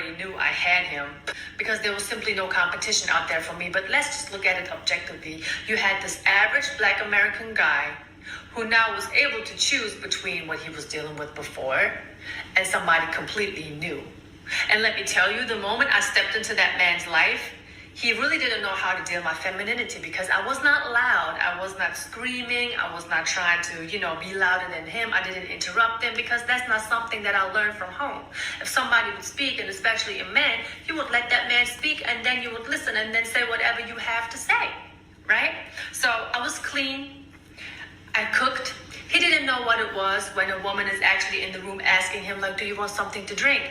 already knew I had him because there was simply no competition out there for me. But let's just look at it objectively. You had this average Black American guy who now was able to choose between what he was dealing with before and somebody completely new. And let me tell you, the moment I stepped into that man's life, he really didn't know how to deal with my femininity because I was not loud. I was not screaming. I was not trying to, be louder than him. I didn't interrupt him because that's not something that I learned from home. If somebody would speak, and especially a man, you would let that man speak and then you would listen and then say whatever you have to say, right? So I was clean. I cooked. He didn't know what it was when a woman is actually in the room asking him, like, do you want something to drink?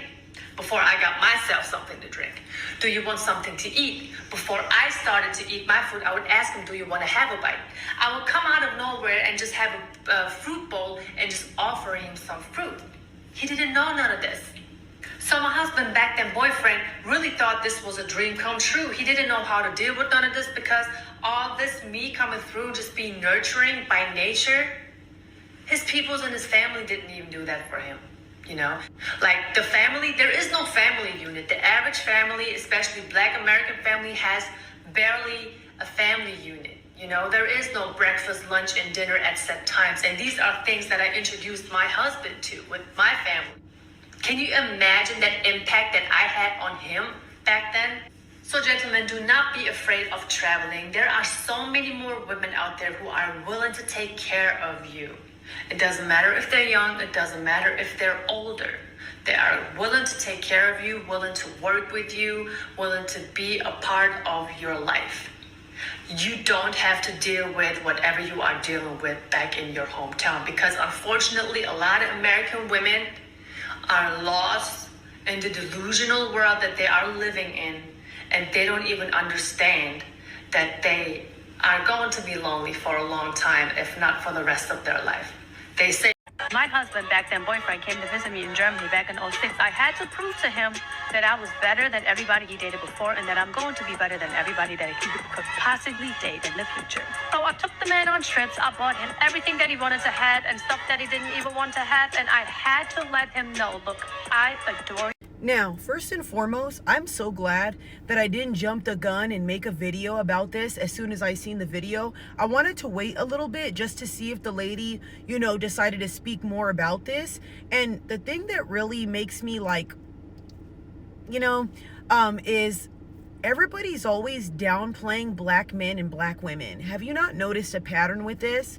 Before I got myself something to drink. Do you want something to eat? Before I started to eat my food, I would ask him, do you want to have a bite? I would come out of nowhere and just have a fruit bowl and just offer him some fruit. He didn't know none of this. So my husband, back then boyfriend, really thought this was a dream come true. He didn't know how to deal with none of this because all this me coming through, just being nurturing by nature, his peoples and his family didn't even do that for him. Like the family, there is no family unit. The average family, especially Black American family, has barely a family unit. There is no breakfast, lunch, and dinner at set times. And these are things that I introduced my husband to with my family. Can you imagine that impact that I had on him back then? So gentlemen, do not be afraid of traveling. There are so many more women out there who are willing to take care of you. It doesn't matter if they're young. It doesn't matter if they're older. They are willing to take care of you, willing to work with you, willing to be a part of your life. You don't have to deal with whatever you are dealing with back in your hometown because unfortunately, a lot of American women are lost in the delusional world that they are living in, and they don't even understand that they are going to be lonely for a long time, if not for the rest of their life. They say, my husband, back then boyfriend, came to visit me in Germany back in 2006. I had to prove to him that I was better than everybody he dated before and that I'm going to be better than everybody that he could possibly date in the future. So I took the man on trips. I bought him everything that he wanted to have and stuff that he didn't even want to have. And I had to let him know, look, I adore you. Now, first and foremost, I'm so glad that I didn't jump the gun and make a video about this as soon as I seen the video. I wanted to wait a little bit just to see if the lady, decided to speak more about this. And the thing that really makes me is everybody's always downplaying Black men and Black women. Have you not noticed a pattern with this?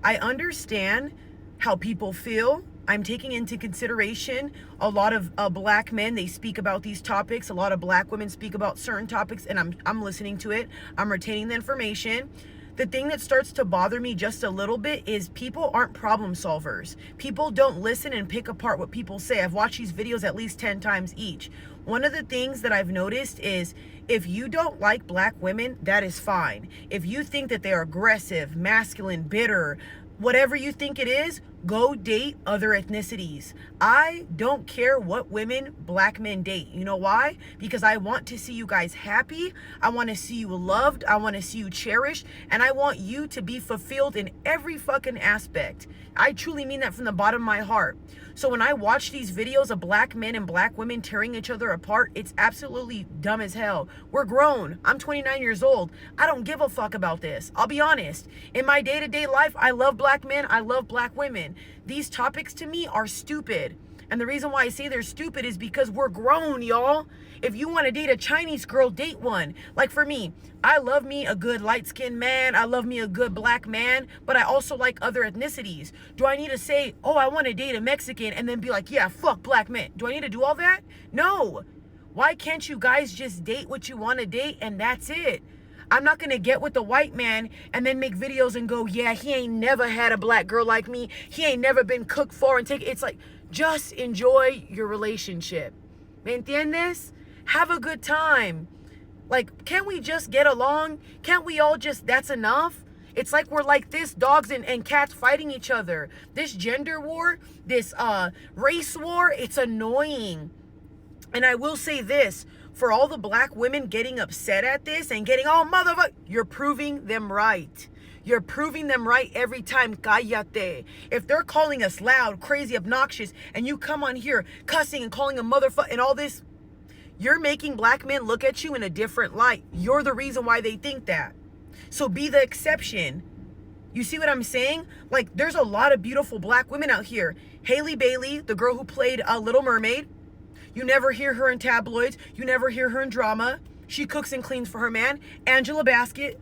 I understand how people feel. I'm taking into consideration a lot of Black men, they speak about these topics. A lot of Black women speak about certain topics, and I'm listening to it. I'm retaining the information. The thing that starts to bother me just a little bit is people aren't problem solvers. People don't listen and pick apart what people say. I've watched these videos at least 10 times each. One of the things that I've noticed is if you don't like Black women, that is fine. If you think that they're aggressive, masculine, bitter, whatever you think it is, go date other ethnicities. I don't care what women Black men date. You know why? Because I want to see you guys happy. I want to see you loved. I want to see you cherished. And I want you to be fulfilled in every fucking aspect. I truly mean that from the bottom of my heart. So when I watch these videos of Black men and Black women tearing each other apart, it's absolutely dumb as hell. We're grown. I'm 29 years old. I don't give a fuck about this. I'll be honest. In my day-to-day life, I love Black men. I love Black women. These topics to me are stupid. And the reason why I say they're stupid is because we're grown, y'all. If you want to date a Chinese girl, date one. Like for me, I love me a good light-skinned man. I love me a good Black man, but I also like other ethnicities. Do I need to say, oh, I want to date a Mexican and then be like, yeah, fuck Black men? Do I need to do all that? No. Why can't you guys just date what you want to date and that's it? I'm not going to get with the white man and then make videos and go, yeah, he ain't never had a Black girl like me. He ain't never been cooked for and take. It's like, just enjoy your relationship. ¿Me entiendes? Have a good time. Like, can't we just get along? Can't we all just, that's enough? It's like we're like this, dogs and cats fighting each other. This gender war, this race war, it's annoying. And I will say this, for all the Black women getting upset at this and getting, oh, motherfucker, you're proving them right. You're proving them right every time. Cállate. If they're calling us loud, crazy, obnoxious, and you come on here cussing and calling a motherfucker and all this, You're making black men look at you in a different light. You're the reason why they think that. So be the exception. You see what I'm saying? Like, there's a lot of beautiful black women out here. Hailey Bailey, the girl who played Little Mermaid. You never hear her in tabloids. You never hear her in drama. She cooks and cleans for her man. Angela Bassett,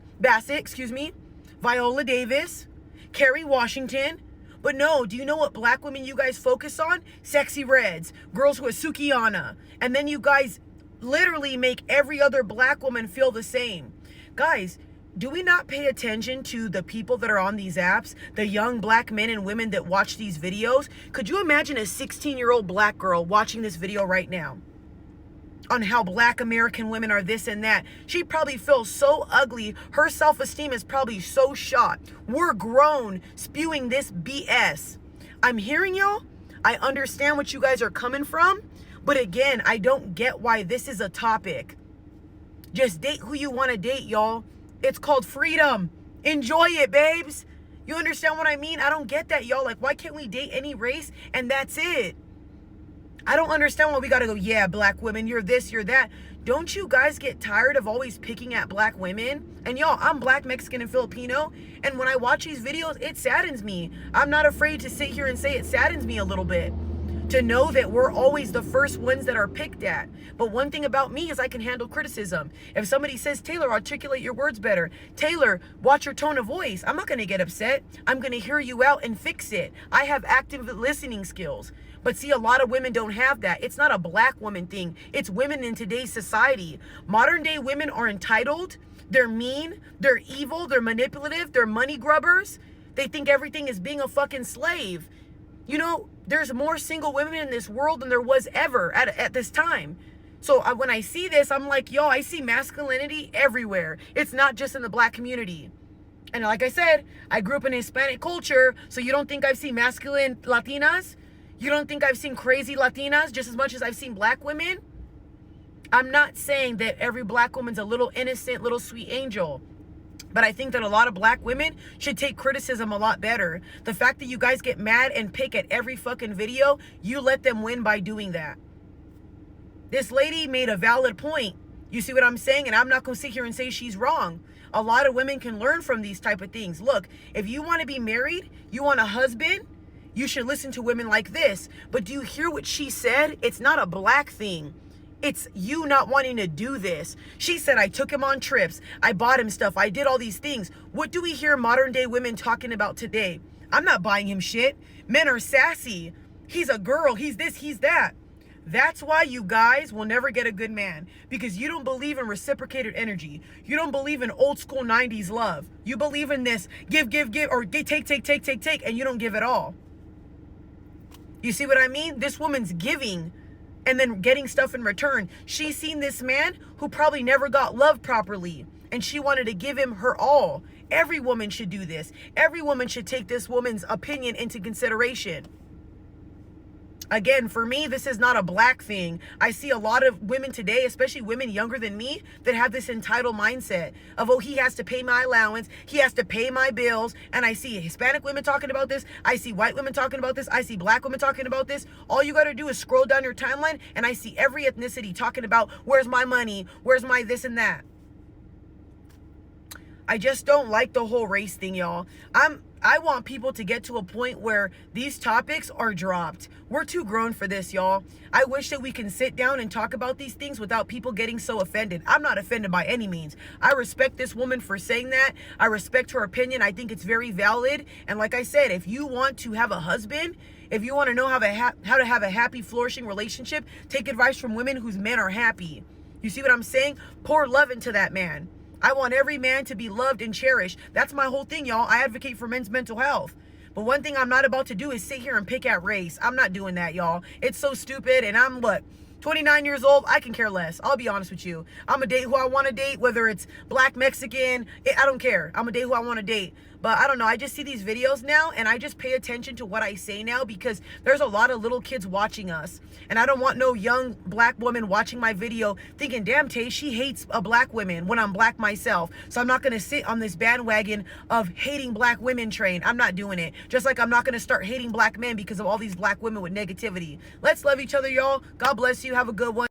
Viola Davis, Kerry Washington. But no, do you know what black women you guys focus on? Sexy Reds, girls who are Sukihana. And then you guys literally make every other black woman feel the same. Guys, do we not pay attention to the people that are on these apps? The young black men and women that watch these videos? Could you imagine a 16-year-old black girl watching this video right now? On how black American women are this and that. She probably feels so ugly. Her self-esteem is probably so shot. We're grown spewing this BS. I'm hearing y'all. I understand what you guys are coming from. But again, I don't get why this is a topic. Just date who you want to date, y'all. It's called freedom. Enjoy it, babes. You understand what I mean? I don't get that, y'all. Like, why can't we date any race and that's it? I don't understand why we gotta go, yeah, black women, you're this, you're that. Don't you guys get tired of always picking at black women? And y'all, I'm black, Mexican, and Filipino. And when I watch these videos, it saddens me. I'm not afraid to sit here and say it saddens me a little bit. To know that we're always the first ones that are picked at. But one thing about me is I can handle criticism. If somebody says, Taylor, articulate your words better. Taylor, watch your tone of voice. I'm not going to get upset. I'm going to hear you out and fix it. I have active listening skills. But see, a lot of women don't have that. It's not a black woman thing. It's women in today's society. Modern day women are entitled. They're mean. They're evil. They're manipulative. They're money grubbers. They think everything is being a fucking slave. You know, there's more single women in this world than there was ever at this time. So when I see this, I'm like, yo, I see masculinity everywhere. It's not just in the black community. And like I said, I grew up in Hispanic culture, so you don't think I've seen masculine Latinas? You don't think I've seen crazy Latinas just as much as I've seen black women? I'm not saying that every black woman's a little innocent, little sweet angel. But I think that a lot of black women should take criticism a lot better. The fact that you guys get mad and pick at every fucking video, you let them win by doing that. This lady made a valid point. You see what I'm saying? And I'm not going to sit here and say she's wrong. A lot of women can learn from these type of things. Look, if you want to be married, you want a husband, you should listen to women like this. But do you hear what she said? It's not a black thing. It's you not wanting to do this. She said, I took him on trips. I bought him stuff. I did all these things. What do we hear modern day women talking about today? I'm not buying him shit. Men are sassy. He's a girl. He's this, he's that. That's why you guys will never get a good man, because you don't believe in reciprocated energy. You don't believe in old school 90s love. You believe in this give, or take, and you don't give at all. You see what I mean? This woman's giving and then getting stuff in return. She's seen this man who probably never got loved properly, and she wanted to give him her all. Every woman should do this. Every woman should take this woman's opinion into consideration. Again, for me, this is not a black thing. I see a lot of women today, especially women younger than me, that have this entitled mindset of, oh, he has to pay my allowance, he has to pay my bills. And I see Hispanic women talking about this. I see white women talking about this. I see black women talking about this. All you got to do is scroll down your timeline, and I see every ethnicity talking about, where's my money? Where's my this and that? I just don't like the whole race thing, y'all. I want people to get to a point where these topics are dropped. We're too grown for this, y'all. I wish that we can sit down and talk about these things without people getting so offended. I'm not offended by any means. I respect this woman for saying that. I respect her opinion. I think it's very valid. And like I said, if you want to have a husband, if you want to know how to have a happy, flourishing relationship, take advice from women whose men are happy. You see what I'm saying? Pour love into that man. I want every man to be loved and cherished. That's my whole thing, y'all. I advocate for men's mental health. But one thing I'm not about to do is sit here and pick at race. I'm not doing that, y'all. It's so stupid. And I'm, 29 years old? I can care less. I'll be honest with you. I'm going to date who I want to date, whether it's black, Mexican. I don't care. I'm going to date who I want to date. But I don't know. I just see these videos now, and I just pay attention to what I say now, because there's a lot of little kids watching us. And I don't want no young black woman watching my video thinking, damn, Tay, she hates a black woman when I'm black myself. So I'm not going to sit on this bandwagon of hating black women train. I'm not doing it. Just like I'm not going to start hating black men because of all these black women with negativity. Let's love each other, y'all. God bless you. Have a good one.